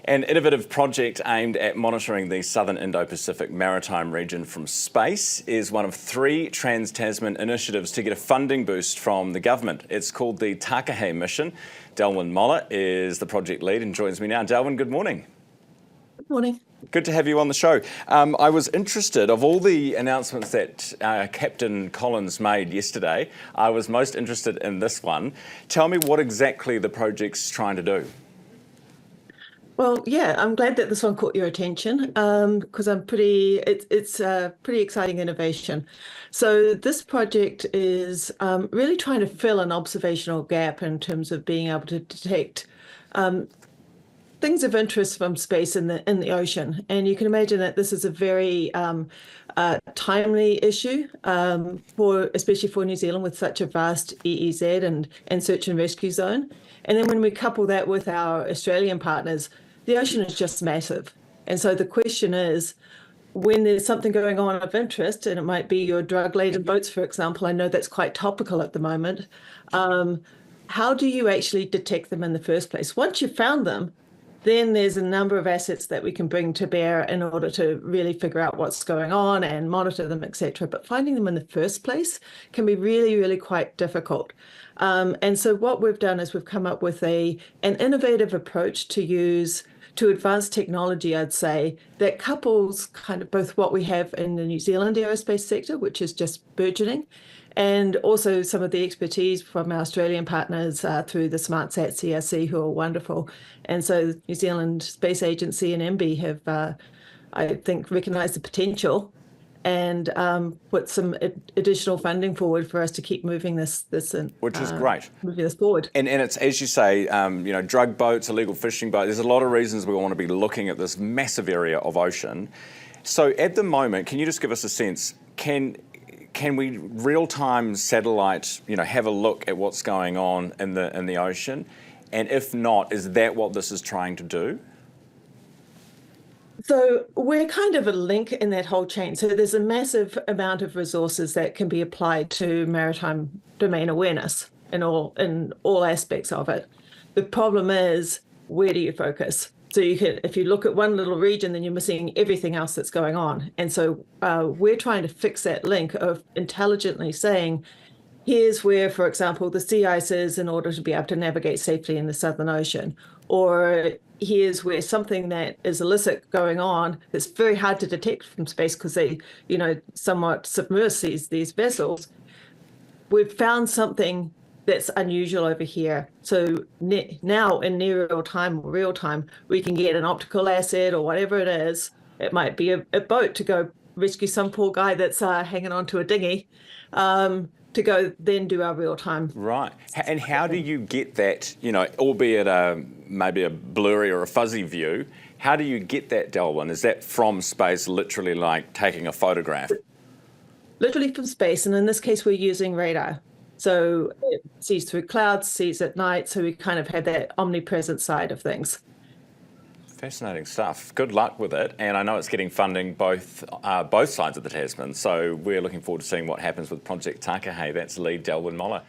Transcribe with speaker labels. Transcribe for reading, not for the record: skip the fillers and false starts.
Speaker 1: An innovative project aimed at monitoring the southern Indo-Pacific maritime region from space is one of 3 Trans-Tasman initiatives to get a funding boost from the government. It's called the Takahē Mission. Delwyn Moller is the project lead and joins me now. Delwyn, good morning.
Speaker 2: Good morning.
Speaker 1: Good to have you on the show. I was interested, of all the announcements that Captain Collins made yesterday, I was most interested in this one. Tell me what exactly the project's trying to do.
Speaker 2: Well, yeah, I'm glad that this one caught your attention because it's a pretty exciting innovation. So this project is really trying to fill an observational gap in terms of being able to detect things of interest from space in the ocean. And you can imagine that this is a very timely issue especially for New Zealand with such a vast EEZ and search and rescue zone. And then when we couple that with our Australian partners, the ocean is just massive. And so the question is, when there's something going on of interest, and it might be your drug-laden boats, for example, I know that's quite topical at the moment, how do you actually detect them in the first place? Once you've found them, then there's a number of assets that we can bring to bear in order to really figure out what's going on and monitor them, etc. But finding them in the first place can be really, really quite difficult. And so what we've done is we've come up with an innovative approach to advanced technology, I'd say, that couples kind of both what we have in the New Zealand aerospace sector, which is just burgeoning, and also some of the expertise from our Australian partners through the SmartSat CRC, who are wonderful. And so New Zealand Space Agency and MB have, I think, recognised the potential and put some additional funding forward for us to keep moving this
Speaker 1: which is great.
Speaker 2: Moving this forward.
Speaker 1: And it's, as you say, drug boats, illegal fishing boats. There's a lot of reasons we want to be looking at this massive area of ocean. So at the moment, can you just give us a sense? Can we real-time satellite, have a look at what's going on in the ocean? And if not, is that what this is trying to do?
Speaker 2: So we're kind of a link in that whole chain. So there's a massive amount of resources that can be applied to maritime domain awareness in all aspects of it. The problem is, where do you focus? So if you look at one little region, then you're missing everything else that's going on. And so we're trying to fix that link of intelligently saying, here's where, for example, the sea ice is in order to be able to navigate safely in the Southern Ocean. Or here's where something that is illicit going on that's very hard to detect from space because they, somewhat submerge these vessels. We've found something that's unusual over here. So now in near real time, we can get an optical asset or whatever it is. It might be a boat to go rescue some poor guy that's hanging onto a dinghy. To go then do our real time.
Speaker 1: Right. And how do you get that, albeit maybe a blurry or a fuzzy view, how do you get that, Delwyn? Is that from space, literally like taking a photograph?
Speaker 2: Literally from space, and in this case we're using radar. So it sees through clouds, sees at night, so we kind of have that omnipresent side of things.
Speaker 1: Fascinating stuff. Good luck with it. And I know it's getting funding both sides of the Tasman. So we're looking forward to seeing what happens with Project Takahē. That's lead Delwyn Moller.